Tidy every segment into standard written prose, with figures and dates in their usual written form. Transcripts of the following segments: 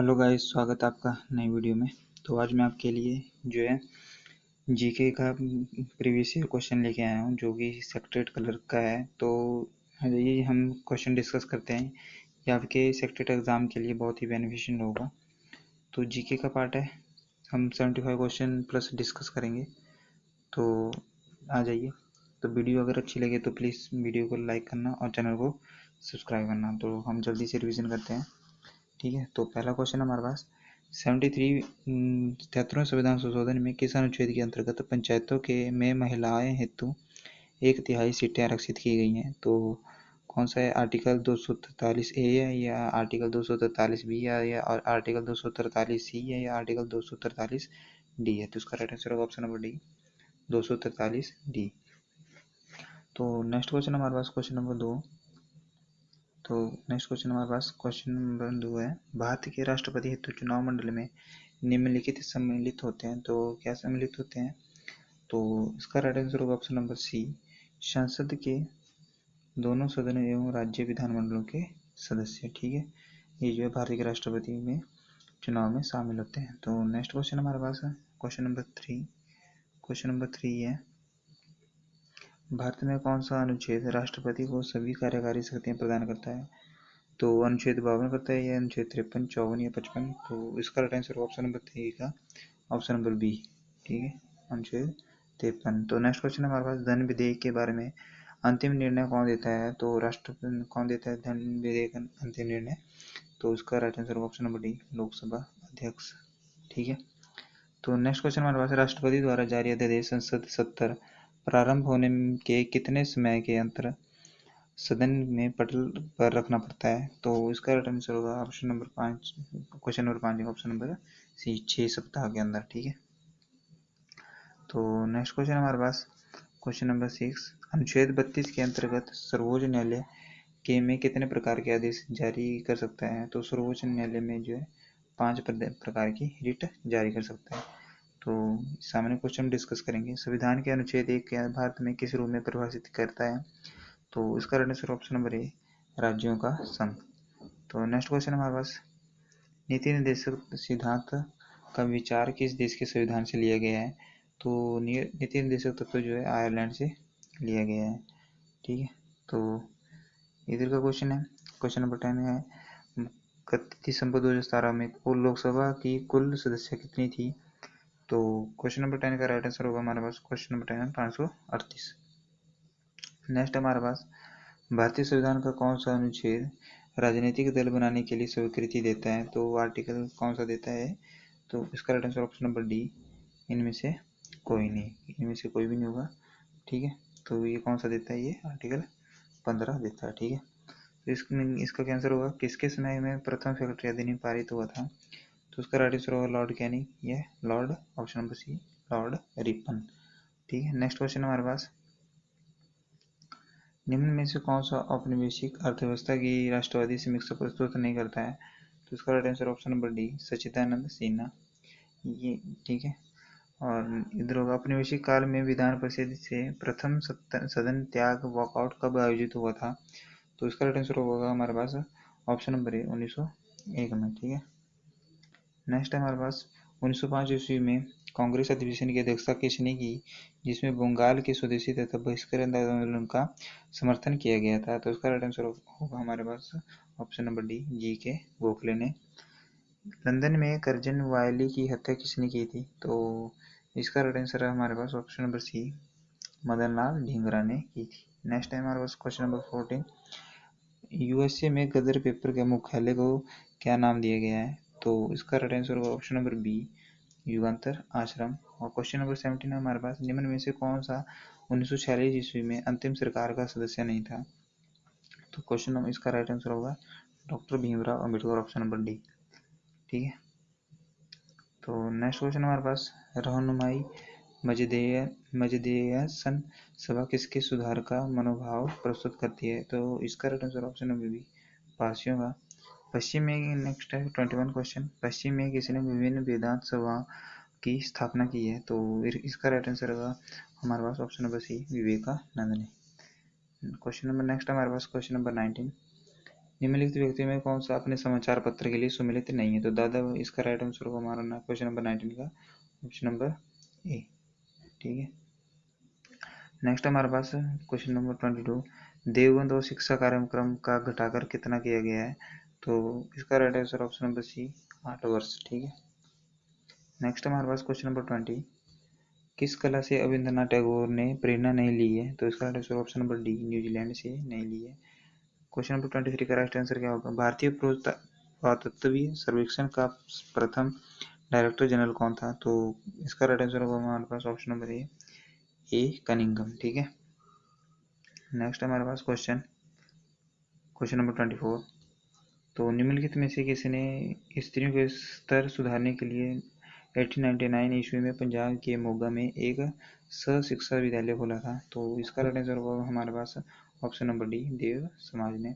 Hello guys, स्वागत है आपका नई वीडियो में। तो आज मैं आपके लिए जो है जीके का प्रीवियस ईयर क्वेश्चन लेके आया हूँ, जो कि सेक्रेट कलर का है। तो ये हम क्वेश्चन डिस्कस करते हैं। ये आपके सेक्रेट एग्ज़ाम के लिए बहुत ही बेनिफिशियल होगा। तो जीके का पार्ट है, हम 75 क्वेश्चन प्लस डिस्कस करेंगे। तो आ जाइए। तो वीडियो अगर अच्छी लगे तो प्लीज़ वीडियो को लाइक करना और चैनल को सब्सक्राइब करना। तो हम जल्दी से रिविज़न करते हैं, ठीक है। तो पहला क्वेश्चन हमारे पास 73वें संविधान संशोधन में किस अनुच्छेद के अंतर्गत पंचायतों के में महिलाएं हेतु 1/3 सीटें आरक्षित की गई हैं? तो कौन सा है? आर्टिकल 243A है, या आर्टिकल 243B है, या और आर्टिकल 243C है, या आर्टिकल 243D है? तो इसका राइट आंसर होगा ऑप्शन नंबर डी, 243D। तो नेक्स्ट क्वेश्चन हमारे पास क्वेश्चन नंबर 2। तो नेक्स्ट क्वेश्चन हमारे पास क्वेश्चन नंबर 2 है, भारत के राष्ट्रपति हेतु चुनाव मंडल में निम्नलिखित सम्मिलित होते हैं। तो क्या सम्मिलित होते हैं? तो इसका राइट आंसर होगा ऑप्शन नंबर सी, संसद के दोनों सदन एवं राज्य विधानमंडलों के सदस्य, ठीक है। ये जो है भारत के राष्ट्रपति में चुनाव में शामिल होते हैं। तो नेक्स्ट क्वेश्चन हमारे पास है क्वेश्चन नंबर 3। क्वेश्चन नंबर 3 है, भारत में कौन सा अनुच्छेद राष्ट्रपति को सभी कार्यकारी शक्तियां प्रदान करता है? तो अनुच्छेद 52 करता है, या अनुच्छेद 53, 54 या 55? तो इसका राइट आंसर ऑप्शन नंबर 3 का ऑप्शन नंबर बी, ठीक है, अनुच्छेद 53। तो नेक्स्ट क्वेश्चन हमारे पास, धन विधेयक के बारे में अंतिम निर्णय कौन देता है? तो राष्ट्रपति कौन देता है धन विधेयक अंतिम निर्णय? तो उसका right answer option number D, Lok Sabha अध्यक्ष, ठीक है। तो नेक्स्ट क्वेश्चन हमारे पास, राष्ट्रपति द्वारा जारी अध्यादेश संसद सत्र प्रारंभ होने के कितने समय के अंतर सदन में पटल पर रखना पड़ता है? तो इसका राइट आंसर होगा option number 5, question number 5 option number C, 6 सप्ताह के अंदर, ठीक है। तो नेक्स्ट क्वेश्चन हमारे पास क्वेश्चन नंबर 6, अनुच्छेद 32 के अंतर्गत सर्वोच्च न्यायालय के में कितने प्रकार के आदेश जारी कर सकता है? तो सर्वोच्च न्यायालय में जो है 5 प्रकार की रिट जारी कर सकता है। तो सामान्य क्वेश्चन डिस्कस करेंगे। संविधान के अनुच्छेद 1 भारत में किस रूप में परिभाषित करता है? तो इसका राइट आंसर ऑप्शन नंबर ए, राज्यों का संघ। तो नेक्स्ट क्वेश्चन हमारे पास, नीति निर्देशक सिद्धांत का विचार किस देश के संविधान से लिया गया है? तो नीति निर्देशक तत्व जो है आयरलैंड से लिया गया है, ठीक है। तो इधर का क्वेश्चन है क्वेश्चन नंबर 10 है, 31 दिसंबर 2017 में कुल लोकसभा की कुल सदस्य कितनी थी? तो क्वेश्चन नंबर 10 का राइट आंसर होगा हमारे पास क्वेश्चन नंबर 10 538। नेक्स्ट हमारे पास, भारतीय संविधान का कौन सा अनुच्छेद राजनीतिक दल बनाने के लिए स्वीकृति देता है? तो आर्टिकल कौन सा देता है? तो इसका right answer option number D, इनमें से कोई नहीं, इनमें से कोई भी नहीं होगा, ठीक है। तो ये कौन सा देता है? ये आर्टिकल 15 देता है, ठीक है। तो इसका क्या आंसर होगा, किसके समय में प्रथम फैक्ट्री अधिनियम पारित हुआ था? तो उसका राइट आंसर होगा लॉर्ड कैनिंग, ये Lord, option number C, Lord Ripon, ठीक है। नेक्स्ट क्वेश्चन हमारे पास, निम्न में से कौन सा औपनिवेशिक अर्थव्यवस्था की राष्ट्रवादी समीक्षा प्रस्तुत नहीं करता है? तो इसका right answer option number D, Sachchidanand Sinha, ये, ठीक है। और इधर होगा, औपनिवेशिक काल में विधान परिषद से प्रथम सदन त्याग वॉकआउट कब आयोजित हुआ था? तो इसका राइट आंसर होगा हमारे पास ऑप्शन नंबर ए, 1901 में, ठीक है। नेक्स्ट हमारे पास 1905 ईस्वी में कांग्रेस अधिवेशन की अध्यक्षता किसने की, जिसमें बंगाल के स्वदेशी तथा बहिष्करण आंदोलन का समर्थन किया गया था? तो इसका राइट आंसर होगा हमारे पास ऑप्शन नंबर डी, जी के गोखले ने। लंदन में करजन वायली की हत्या किसने की थी? तो इसका राइट आंसर है हमारे पास ऑप्शन नंबर सी, मदन लाल ढींगरा ने की थी। नेक्स्ट है हमारे पास क्वेश्चन नंबर 14, यूएसए में गदर पेपर के मुख्यालय को क्या नाम दिया गया है? तो इसका राइट आंसर होगा ऑप्शन नंबर बी, युगांतर आश्रम। और क्वेश्चन नंबर 17 हमारे पास, निम्न में से कौन सा 1946 ईस्वी में अंतिम सरकार का सदस्य नहीं था? तो क्वेश्चन नंबर, इसका राइट आंसर होगा doctor Bhimrao Ambedkar, option number D, ठीक है। तो नेक्स्ट क्वेश्चन हमारे पास, रहनुमाई मजदेयसन सभा किसके सुधार का मनोभाव प्रस्तुत करती है? तो इसका right answer option number B, पारसियों का। पश्चिम में, नेक्स्ट है 21 क्वेश्चन, पश्चिम में किसने विभिन्न वेदांत सभाओं की स्थापना की है? तो इसका राइट आंसर होगा हमारे पास ऑप्शन नंबर सी, विवेकानंद ने। क्वेश्चन नंबर नेक्स्ट हमारे पास क्वेश्चन नंबर 19, निम्नलिखित व्यक्ति में कौन सा अपने समाचार पत्र के लिए सुमेलित नहीं है? तो दादा इसका राइट आंसर होगा हमारा क्वेश्चन नंबर 19 का ऑप्शन नंबर ए। ठीक है, नेक्स्ट हमारे पास क्वेश्चन नंबर 22, देवबंद और शिक्षा कार्यक्रम का घटाकर कितना किया गया है? तो इसका right answer option number C 8 वर्ष। ठीक है, नेक्स्ट हमारे पास क्वेश्चन नंबर 20, किस कला से अविंद्रनाथ टैगोर ने प्रेरणा नहीं ली है? तो इसका right answer option number D New Zealand से नहीं ली है। क्वेश्चन नंबर 23 का राइट आंसर क्या होगा? भारतीय पुरातत्वीय सर्वेक्षण का प्रथम डायरेक्टर जनरल कौन था? तो इसका राइट आंसर होगा हमारे पास ऑप्शन नंबर ए कनिंघम। ठीक है, नेक्स्ट हमारे पास क्वेश्चन नंबर 24, तो निम्नलिखित में से किसी ने स्त्रियों के स्तर सुधारने के लिए 1899 ईस्वी में पंजाब के मोगा में एक शिक्षा विद्यालय खोला था? तो इसका राइट आंसर होगा हमारे पास ऑप्शन नंबर डी देव समाज ने।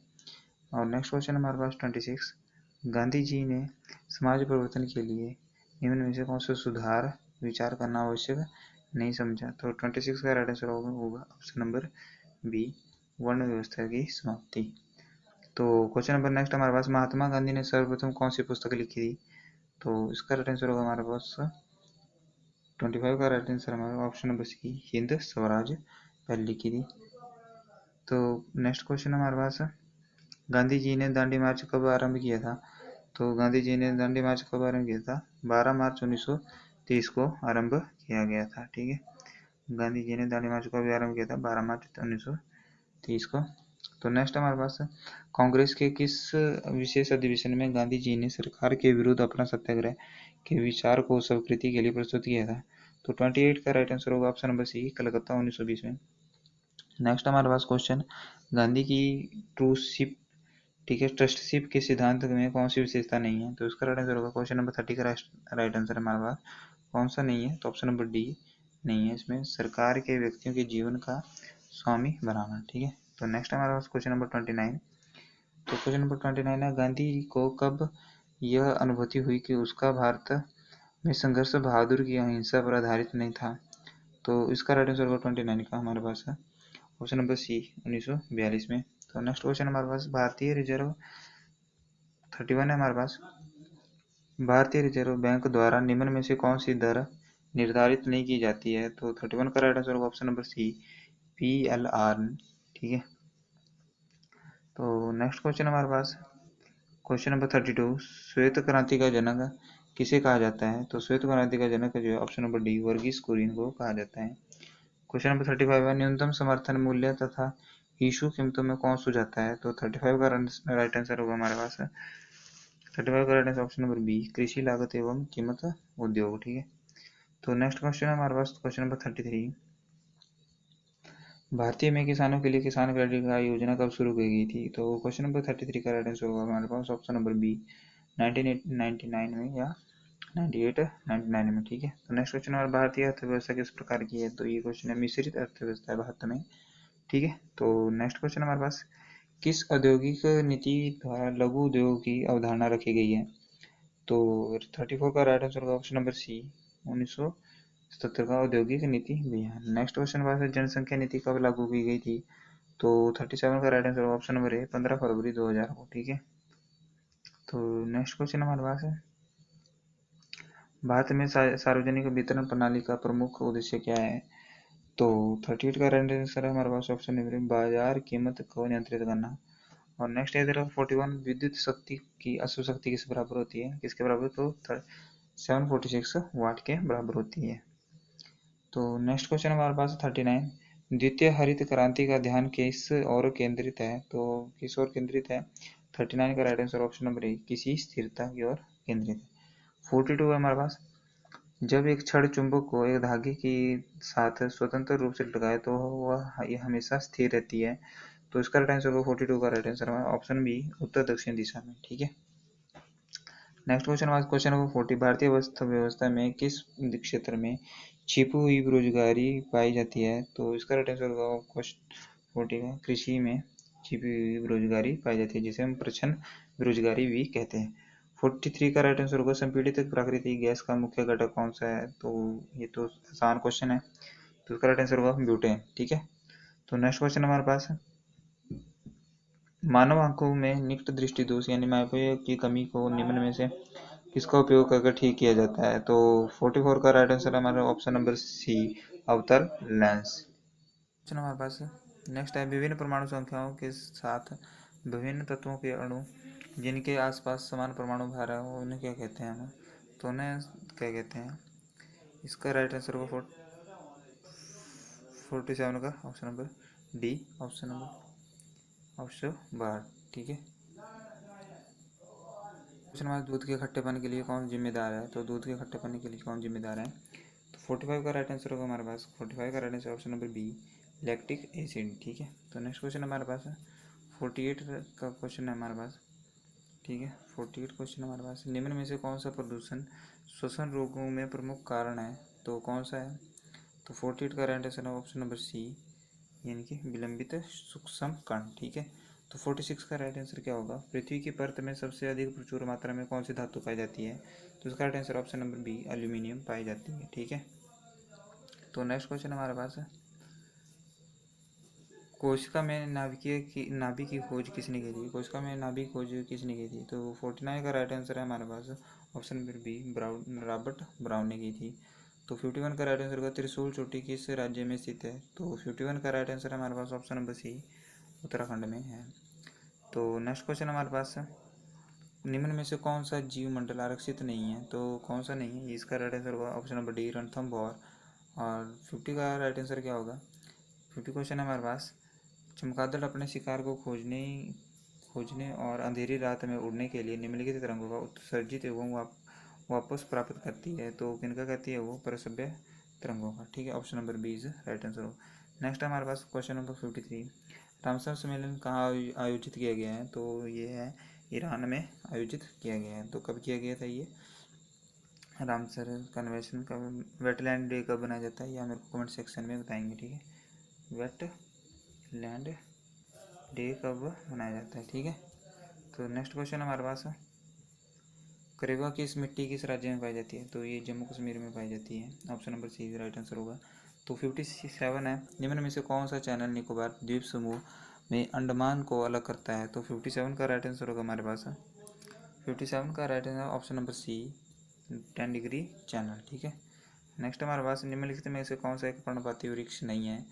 और नेक्स्ट क्वेश्चन हमारे पास 26, गांधी जी ने समाज परिवर्तन के लिए निम्न में से कौन सा सुधार विचार करना आवश्यक नहीं समझा? तो 26 का राइट आंसर होगा ऑप्शन नंबर बी वर्ण व्यवस्था की समाप्ति। तो क्वेश्चन नंबर नेक्स्ट हमारे पास, महात्मा गांधी ने सर्वप्रथम कौन सी पुस्तक लिखी थी? तो इसका राइट आंसर होगा हमारे पास 25 का राइट आंसर हमारा option number C Hind Swaraj पहले लिखी थी। तो नेक्स्ट क्वेश्चन हमारे पास, गांधी जी ने दांडी मार्च कब आरंभ किया था? तो गांधी जी ने दांडी मार्च कब आरंभ किया था? 12 मार्च 1930 को आरंभ किया गया था। ठीक है, गांधी जी ने दांडी मार्च कब आरंभ किया था? 12 मार्च 1930 को। तो नेक्स्ट हमारे पास, कांग्रेस के किस विशेष अधिवेशन में गांधी जी ने सरकार के विरुद्ध अपना सत्याग्रह के विचार को स्वीकृति के लिए प्रस्तुत किया था? तो 28 का राइट आंसर होगा ऑप्शन नंबर सी कलकत्ता 1920 में। नेक्स्ट हमारे पास क्वेश्चन, गांधी की ट्रूशिप, ठीक है, ट्रस्टशिप के सिद्धांत में कौन सी विशेषता नहीं है? तो इसका राइट आंसर होगा क्वेश्चन नंबर 30 का राइट आंसर हमारे पास कौन सा नहीं है? तो ऑप्शन नंबर डी नहीं है, इसमें सरकार के व्यक्तियों के जीवन का स्वामी बनाना। ठीक है, तो नेक्स्ट हमारे पास क्वेश्चन नंबर 29, तो क्वेश्चन नंबर 29 है, गांधी को कब यह अनुभूति हुई कि उसका भारत में संघर्ष बहादुर की अहिंसा पर आधारित नहीं था? तो इसका राइट आंसर होगा 29 का हमारे पास है ऑप्शन नंबर सी 1942 में। तो नेक्स्ट क्वेश्चन हमारे पास, भारतीय रिजर्व 31 है हमारे पास, भारतीय रिजर्व बैंक द्वारा निम्न में से कौन सी दर निर्धारित नहीं की जाती है? तो 31 का राइट आंसर होगा ऑप्शन नंबर सी PLR। ठीक है, तो नेक्स्ट क्वेश्चन हमारे पास क्वेश्चन नंबर 32, श्वेत क्रांति का जनक किसे कहा जाता है? तो श्वेत क्रांति का जनक जो है option number D Verghese Kurien को कहा जाता है। क्वेश्चन नंबर 35 है, न्यूनतम समर्थन मूल्य तथा इशू कीमतों में कौन सुझाता है? तो 35 का राइट आंसर होगा हमारे पास 35 का right answer option number B कृषि लागत एवं कीमत उद्योग। ठीक है, तो नेक्स्ट क्वेश्चन हमारे पास क्वेश्चन नंबर 33, भारतीय में किसानों के लिए किसान क्रेडिट कार्ड योजना कब शुरू की गई थी? तो क्वेश्चन नंबर 33 का राइट आंसर होगा हमारे पास ऑप्शन नंबर बी 1999 में या 98-99 में। ठीक है, तो नेक्स्ट क्वेश्चन हमारा, भारतीय अर्थव्यवस्था किस प्रकार की है? तो ये क्वेश्चन है, मिश्रित अर्थव्यवस्था है भारत में। ठीक है, तो नेक्स्ट क्वेश्चन हमारे पास, किस औद्योगिक नीति द्वारा लघु उद्योग की अवधारणा रखी गई है? तो 34 का राइट आंसर होगा ऑप्शन नंबर सी 1977 का औद्योगिक नीति अभियान। नेक्स्ट क्वेश्चन हमारे पास, जनसंख्या नीति कब लागू की गई थी? तो 37 का राइट आंसर होगा ऑप्शन नंबर ए 15 फरवरी 2000 को। ठीक है, तो नेक्स्ट क्वेश्चन हमारे पास है, भारत में सार्वजनिक वितरण प्रणाली का प्रमुख उद्देश्य क्या है? तो 38 का राइट आंसर है हमारे पास ऑप्शन नंबर बाजार कीमत को नियंत्रित करना। और नेक्स्ट है 41, विद्युत शक्ति की अश्व शक्ति किस बराबर होती है? किसके बराबर? तो 746 वाट के बराबर होती है। तो नेक्स्ट क्वेश्चन हमारे पास 39, द्वितीय हरित क्रांति का ध्यान किस ओर केंद्रित है? तो किस ओर केंद्रित है? 39 का राइट आंसर ऑप्शन नंबर ए किसी स्थिरता की ओर केंद्रित है। 42 है हमारे पास, जब एक क्षण चुंबक को एक धागे के साथ स्वतंत्र रूप से लगाए तो वह हमेशा स्थिर रहती है। तो इसका राइट आंसर होगा 42 का राइट आंसर है ऑप्शन बी उत्तर दक्षिण दिशा में। ठीक है, नेक्स्ट क्वेश्चन हमारा क्वेश्चन नंबर 40, भारतीय व्यवस्था में किस क्षेत्र में छिपी हुई बेरोजगारी पाई जाती है? तो इसका राइट आंसर होगा क्वेश्चन 40 का कृषि में छिपी हुई बेरोजगारी पाई जाती है, जिसे हम प्रच्छन्न बेरोजगारी भी कहते हैं। 43 का राइट आंसर होगा, संपीड़ित प्राकृतिक गैस का मुख्य घटक कौन सा है? तो ये तो आसान क्वेश्चन है, तो इसका राइट आंसर होगा ब्यूटेन। ठीक है, तो नेक्स्ट क्वेश्चन हमारे पास है, मानव आंखों में निकट दृष्टि दोष यानी मायोपिया की कमी को निम्न में से किसका उपयोग करके ठीक किया जाता है? तो 44 का राइट आंसर हमारा ऑप्शन नंबर सी, अवतल लेंस। क्वेश्चन हमारे पास नेक्स्ट है, विभिन्न परमाणु संख्याओं के साथ विभिन्न तत्वों के अणु जिनके आसपास समान परमाणु भार है उन्हें क्या कहते हैं हम? तो उन्हें क्या कहते हैं? इसका राइट आंसर होगा 47 का ऑप्शन नंबर डी, ऑप्शन बार। ठीक है। क्वेश्चन हमारे, दूध के खट्टेपन के लिए कौन जिम्मेदार है? तो दूध के खट्टेपन के लिए कौन जिम्मेदार है? तो 45 का राइट आंसर होगा हमारे पास, 45 का right answer option number B, lactic acid. ठीक है। तो नेक्स्ट क्वेश्चन हमारे पास है 48 का क्वेश्चन है हमारे पास। ठीक है, 48 क्वेश्चन हमारे पास, निम्न में से कौन सा प्रदूषण श्वसन रोगों में प्रमुख कारण है? तो कौन सा है? तो 48 का राइट आंसर है ऑप्शन नंबर सी, यानी कि विलंबित सूक्ष्म कण। ठीक है। तो 46 का राइट आंसर क्या होगा? पृथ्वी की परत में सबसे अधिक प्रचुर मात्रा में कौन सी धातु पाई जाती है? तो इसका right answer option number B, aluminium पाई जाती है। ठीक है। तो नेक्स्ट क्वेश्चन हमारे पास है, कोशिका में नाभि की खोज किसने की थी? कोशिका में नाभि की खोज किसने की थी? तो 49 का राइट आंसर है हमारे पास option number B, Robert Brown ने की थी। तो 51 का राइट आंसर होगा, त्रिशूल चोटी किस राज्य में स्थित है? तो 51 का राइट आंसर है हमारे पास ऑप्शन नंबर सी, उत्तराखंड में है। तो नेक्स्ट क्वेश्चन हमारे पास है, निम्न में से कौन सा जीव मंडल आरक्षित नहीं है? तो कौन सा नहीं है? इसका राइट आंसर होगा ऑप्शन नंबर डी, रणथंभौर। और 50 का राइट आंसर क्या होगा? 50 क्वेश्चन है हमारे पास, चमगादड़ अपने शिकार को खोजने और अंधेरी रात में उड़ने के लिए निम्नलिखित तरंगों का उत्सर्जित एवं वापस प्राप्त करती है। तो किनका कहती है वो? परसभ्य तरंगों का। ठीक है। Option number B is right answer हो। नेक्स्ट हमारे पास क्वेश्चन नंबर 53, रामसर सम्मेलन कहाँ आयोजित किया गया है? तो ये है ईरान में आयोजित किया गया है। तो कब किया गया था ये रामसर कन्वेंशन? कब? वेटलैंड डे कब बनाया जाता है या मेरे को कमेंट सेक्शन में बताएंगे। ठीक है। वेटलैंड डे कब मनाया जाता है? ठीक है। तो नेक्स्ट क्वेश्चन हमारे पास है, करेवा किस मिट्टी किस राज्य में पाई जाती है? तो ये जम्मू कश्मीर में पाई जाती है। Option number C right answer होगा। तो 57 है, निम्न में से कौन सा चैनल निकोबार द्वीप समूह में अंडमान को अलग करता है? तो 57 का राइट आंसर होगा हमारे पास 57 का right answer option number C, 10 degree channel. ठीक है। नेक्स्ट हमारे पास, निम्नलिखित में से कौन सा एक पर्णपाती वृक्ष नहीं है?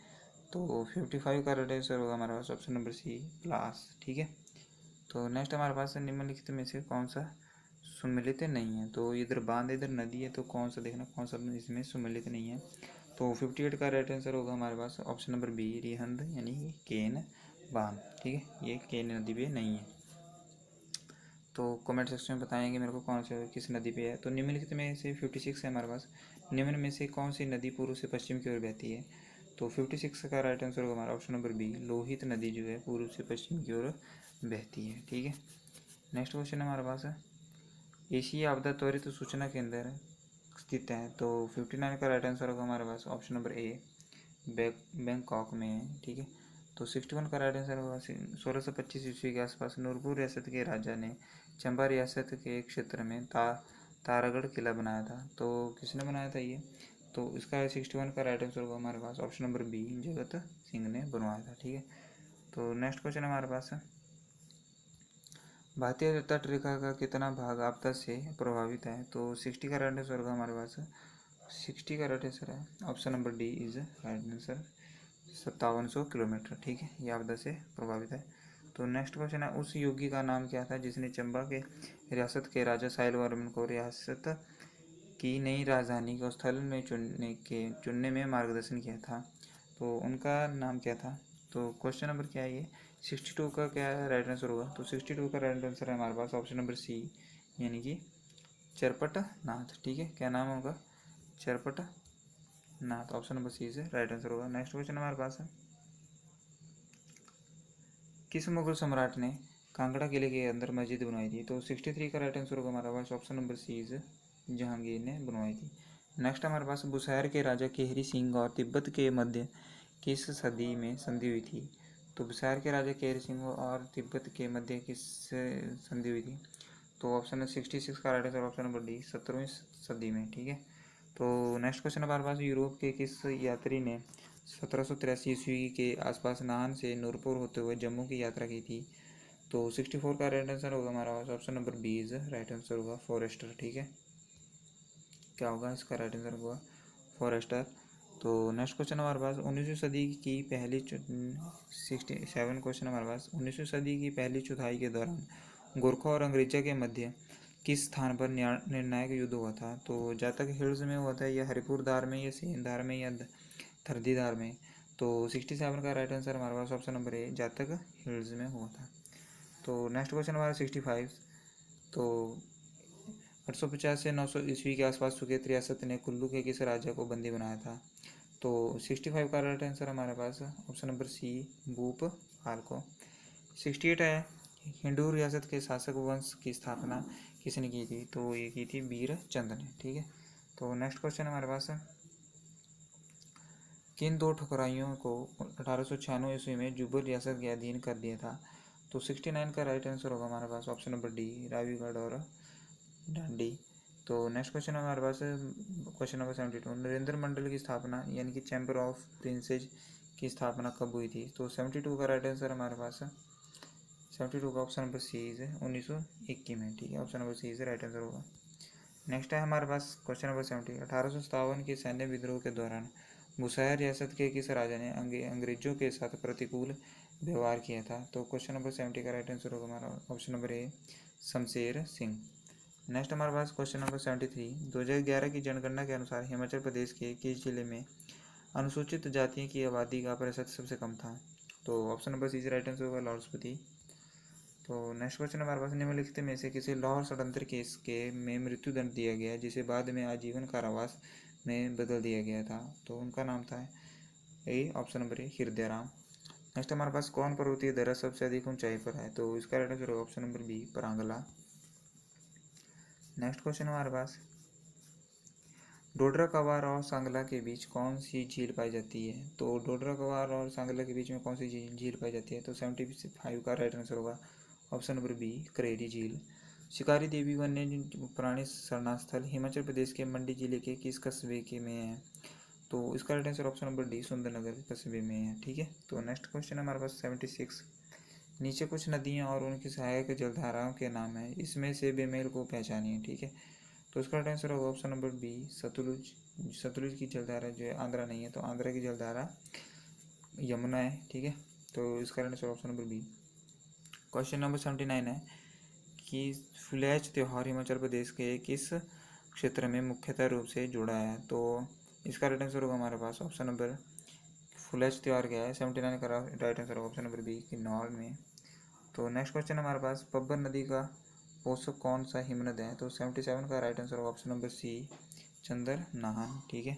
तो 55 का राइट आंसर होगा हमारे पास ऑप्शन नंबर सी, प्लास। ठीक है। तो नेक्स्ट हमारे पास निम्नलिखित में से कौन सा सुमेलित नहीं है? तो इधर बांध इधर नदी है, तो कौन सा देखना, कौन सा इसमें सुमेलित नहीं है? तो 58 का राइट आंसर होगा हमारे पास ऑप्शन नंबर बी, रिहंद यानी केन बांध। ठीक है, ये केन नदी पे नहीं है। तो कमेंट सेक्शन में बताएंगे मेरे को कौन सा किस नदी पे है। तो निम्नलिखित में से 56 है हमारे पास, निम्न में से कौन सी नदी पूर्व से पश्चिम की ओर बहती है? तो 56 का राइट आंसर होगा हमारा ऑप्शन नंबर बी, लोहित नदी जो है पूर्व से पश्चिम की ओर बहती है। ठीक है। नेक्स्ट क्वेश्चन हमारे पास है, एशिया आपदा त्वरित सूचना केंद्र स्थित है? तो 59 का राइट आंसर होगा हमारे पास ऑप्शन नंबर ए, बैंकॉक में है। ठीक है। तो 61 का राइट आंसर होगा 1625 ईस्वी के आसपास नूरपुर रियासत के राजा ने चंबा रियासत के क्षेत्र में तारागढ़ किला बनाया था। तो किसने बनाया था ये? तो इसका 61 का राइट आंसर होगा हमारे पास option number B, Jagat Singh ने बनवाया था। ठीक है। तो नेक्स्ट क्वेश्चन हमारे पास है, भारतीय तट रेखा का कितना भाग आपदा से प्रभावित है? तो 60 का राइट आंसर होगा हमारे पास 60 का राइट आंसर है option number D is right answer, 5700 kilometre. ठीक है, ये आपदा से प्रभावित है। तो नेक्स्ट क्वेश्चन है, उस योगी का नाम क्या था जिसने चंबा के रियासत के राजा साहिल वर्मन को रियासत की नई राजधानी को स्थल में चुनने में मार्गदर्शन किया था? तो उनका नाम क्या था? तो क्वेश्चन नंबर क्या है ये 62 का क्या राइट आंसर होगा? तो 62 का राइट आंसर है हमारे पास ऑप्शन नंबर सी, यानी कि चरपट नाथ। ठीक है, क्या नाम होगा? चरपट नाथ, ऑप्शन नंबर सी से राइट आंसर होगा। नेक्स्ट क्वेश्चन हमारे पास है, किस मुगल सम्राट ने कांगड़ा किले के अंदर मस्जिद बनवाई थी? तो 63 का राइट आंसर होगा हमारा पास option number C is Jahangir ने बनवाई थी। नेक्स्ट हमारे पास, बुसैर के राजा केहरी सिंह और तिब्बत के मध्य किस सदी में संधि हुई थी? तो बुसैर के राजा केहरी सिंह और तिब्बत के मध्य किस संधि हुई थी? तो ऑप्शन 66 का right answer option number D, 17वीं सदी में। ठीक है। तो नेक्स्ट क्वेश्चन हमारे पास, यूरोप के किस यात्री ने 1783 ईस्वी के आसपास नाहन से नूरपुर होते हुए जम्मू की यात्रा की थी? तो 64 का राइट आंसर होगा हमारा पास option number B is right answer होगा फॉरेस्टर। ठीक है, क्या होगा इसका राइट आंसर होगा फॉरेस्टर। तो नेक्स्ट क्वेश्चन हमारे पास 19वीं सदी की पहली 67 क्वेश्चन हमारे पास 19वीं सदी की पहली चौथाई के दौरान गोरखा और अंग्रेजा के मध्य किस स्थान पर निर्णायक युद्ध हुआ था? तो जातक हिल्स में हुआ था, या हरिपुर धार में, या सेंधार में, या थरदीदार में? तो 67 का राइट आंसर हमारे पास ऑप्शन नंबर ए जातक हिल्स में हुआ था। तो नेक्स्ट क्वेश्चन हमारा 65। तो 850 से 900 ईस्वी के आसपास सुकेत रियासत ने कुल्लू के किस राजा को बंदी बनाया था? तो 65 का राइट आंसर हमारे पास ऑप्शन नंबर सी भूपाल को। 68 है हिंदू रियासत के शासक वंश की स्थापना किसने की थी? तो ये की थी वीर चंद ने। ठीक है, तो नेक्स्ट क्वेश्चन हमारे पास है किन दो ठकुराइयों को 1896 ईस्वी में जुब्बल रियासत के अधीन कर दिया था? तो 69 का राइट आंसर होगा हमारे पास ऑप्शन नंबर डी रावीगढ़ और डांडी। तो नेक्स्ट क्वेश्चन हमारे पास क्वेश्चन नंबर 72 नरेंद्र मंडल की स्थापना यानी कि चैम्बर ऑफ प्रिंसेज की स्थापना कब हुई थी? तो 72 का राइट आंसर हमारे पास 72 का ऑप्शन नंबर सी इज 1921 में। ठीक है, option number C is right answer होगा। नेक्स्ट है हमारे पास क्वेश्चन नंबर 70 1857 के सैन्य विद्रोह के दौरान बुशहर रियासत के किस राजा ने अंग्रेजों के साथ प्रतिकूल व्यवहार किया था? तो क्वेश्चन नंबर 70 का राइट आंसर होगा हमारा ऑप्शन नंबर ए शमशेर सिंह। नेक्स्ट हमारे पास क्वेश्चन नंबर 73 2011 की जनगणना के अनुसार हिमाचल प्रदेश के किस जिले में अनुसूचित जातियों की आबादी का प्रतिशत सबसे कम था? तो option number C right answer होगा लाहौल स्पीति। तो नेक्स्ट क्वेश्चन हमारे पास निम्नलिखित में से किसी लाहौर षडयंत्र केस के में मृत्यु दंड दिया गया जिसे बाद में आजीवन कारावास में बदल दिया गया था? तो उनका नाम था ए ऑप्शन नंबर ए हृदय राम। नेक्स्ट हमारे पास कौन पर्वतीय दर्रा सबसे अधिक ऊंचाई पर है? तो इसका राइट आंसर होगा option number B Parangla. Next question हमारे पास डोडरा कवार और सांगला के बीच कौन सी झील पाई जाती है? तो डोडरा कवार और सांगला के बीच में कौन सी झील पाई जाती है? तो 75 का राइट आंसर होगा ऑप्शन नंबर बी करेरी झील। शिकारी देवी वन्य प्राणी शरणास्थल हिमाचल प्रदेश के मंडी जिले के किस कस्बे के में है? तो इसका right answer option number D Sundernagar कस्बे में है। ठीक है, तो नेक्स्ट क्वेश्चन हमारे पास 76 नीचे कुछ नदियाँ और उनकी सहायक जलधाराओं के नाम है, इसमें से बेमेल को पहचानिए। ठीक है, तो इसका राइट आंसर होगा option number B Sutlej. Sutlej की जलधारा जो है आंध्रा नहीं है, तो आंध्रा की जलधारा यमुना है। ठीक है, तो इसका right answer option number B. Question number 79 है कि फुलैच त्यौहार हिमाचल प्रदेश के किस क्षेत्र में मुख्यतः रूप से जुड़ा है? तो इसका राइट आंसर होगा हमारे पास ऑप्शन नंबर फुलैच त्यौहार क्या है 79 का राइट आंसर होगा ऑप्शन नंबर बी किन्नौर में। तो नेक्स्ट क्वेश्चन हमारे पास पब्बर नदी का पोषक कौन सा हिमनद है? तो 77 का राइट आंसर होगा option number C Chander Nahan. ठीक है,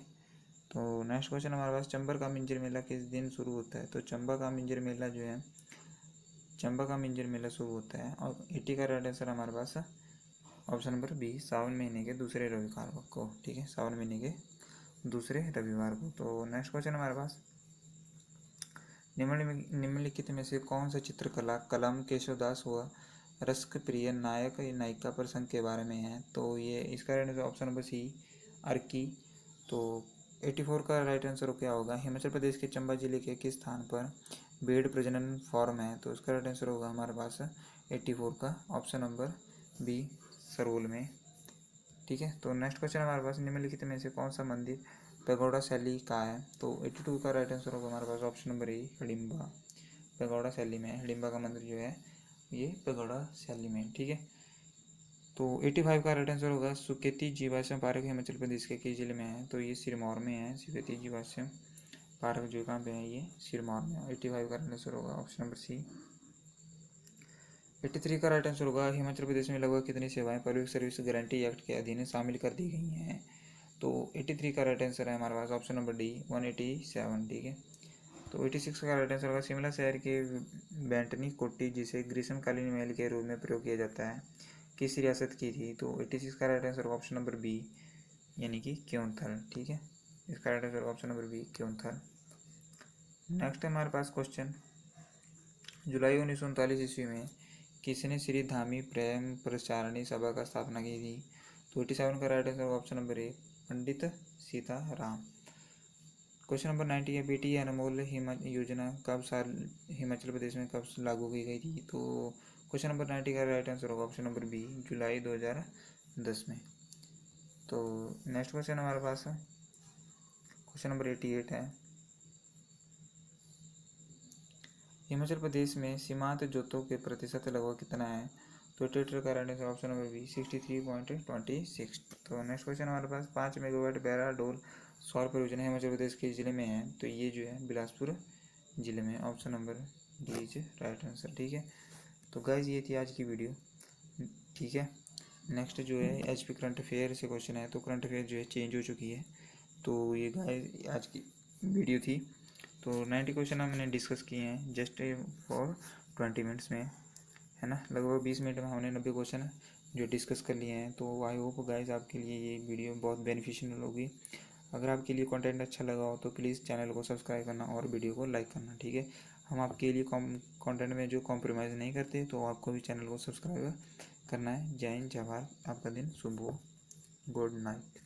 तो नेक्स्ट क्वेश्चन हमारे पास चंबा का मिंजर मेला किस दिन शुरू होता है? तो चंबा का मिंजर मेला जो है चंबा का मिंजर मेला शुरू होता है और 80 का राइट आंसर हमारे पास ऑप्शन नंबर बी सावन महीने के दूसरे रविवार को। ठीक है, सावन महीने के दूसरे रविवार को। तो नेक्स्ट क्वेश्चन हमारे पास निम्नलिखित में से कौन सा चित्रकला कलम केशवदास व रस्क प्रिय नायक नायिका प्रसंग के बारे में है? तो ये इसका right answer option number C Arki. तो 84 का राइट आंसर क्या होगा हिमाचल प्रदेश के चंबा जिले के किस स्थान पर भेड़ प्रजनन फार्म है? तो इसका राइट आंसर होगा हमारे पास 84 का ऑप्शन नंबर बी सरोल में। ठीक है, तो नेक्स्ट क्वेश्चन हमारे पास निम्नलिखित में से कौन सा मंदिर पैगोडा शैली का है? तो 82 का राइट आंसर होगा हमारे पास option number A Hidimba. Pagoda शैली में हिडिम्बा का मंदिर जो है ये पैगोडा शैली में। ठीक है, तो 85 का राइट आंसर होगा सुकेती जीवाश्म पार्क हिमाचल प्रदेश के किस जिले में है? तो ये सिरमौर में है। सुकेती जीवाश्म पार्क जो कहाँ पे है ये सिरमौर में। 85 का राइट आंसर होगा ऑप्शन नंबर सी। 83 का राइट आंसर होगा हिमाचल प्रदेश में लगभग कितनी सेवाएं पब्लिक सर्विस गारंटी एक्ट के अधीन शामिल कर दी गई हैं? तो 83 का राइट आंसर है हमारे पास ऑप्शन नंबर डी 187। ठीक है, तो 86 का राइट आंसर होगा शिमला शहर के बैंटनी कोटी जिसे ग्रीष्मकालीन महल के रूप में प्रयोग किया जाता है किस रियासत की थी? तो 86 का राइट आंसर होगा ऑप्शन नंबर बी यानी कि क्योंथल। ठीक है, इसका right answer option number B Kyonthal. Next हमारे पास क्वेश्चन जुलाई 1939 ईस्वी में किसने श्री धामी प्रेम प्रचारणी सभा का स्थापना की थी? तो 87 का राइट आंसर ऑप्शन नंबर ए पंडित सीता राम। क्वेश्चन नंबर 90 है बेटी अनमोल योजना कब साल हिमाचल प्रदेश में कब लागू की गई थी? तो क्वेश्चन नंबर 90 का राइट आंसर होगा ऑप्शन नंबर बी, जुलाई 2010 में। तो नेक्स्ट क्वेश्चन हमारे पास है क्वेश्चन नंबर 88 है, हिमाचल प्रदेश में सीमांत जोतों के प्रतिशत लगभग कितना है? तो 88 का right answer option number B, 63.26। तो नेक्स्ट क्वेश्चन हमारे पास 5 मेगावाट बैरा डोल सौर परियोजना हिमाचल प्रदेश के जिले में है, तो ये जो है बिलासपुर जिले में, option number D is right answer. ठीक है, तो गाइज ये थी आज की वीडियो। ठीक है, नेक्स्ट जो है एचपी करंट अफेयर से क्वेश्चन है, तो करंट अफेयर जो है चेंज हो चुकी है। तो ये गाइज आज की वीडियो थी। तो 90 क्वेश्चन हमने डिस्कस किए हैं जस्ट फॉर 20 मिनट्स में, है ना। लगभग 20 मिनट में हमने 90 क्वेश्चन जो डिस्कस कर लिए हैं। तो आई होप गाइज आपके लिए ये वीडियो बहुत बेनिफिशियल होगी। अगर आपके लिए कंटेंट अच्छा लगा हो तो प्लीज़ चैनल को सब्सक्राइब करना और वीडियो को लाइक करना। ठीक है, हम आपके लिए कंटेंट में जो कॉम्प्रोमाइज़ नहीं करते, तो आपको भी चैनल को सब्सक्राइब करना है। जय हिंद, जय भारत, आपका दिन शुभ हो, गुड नाइट।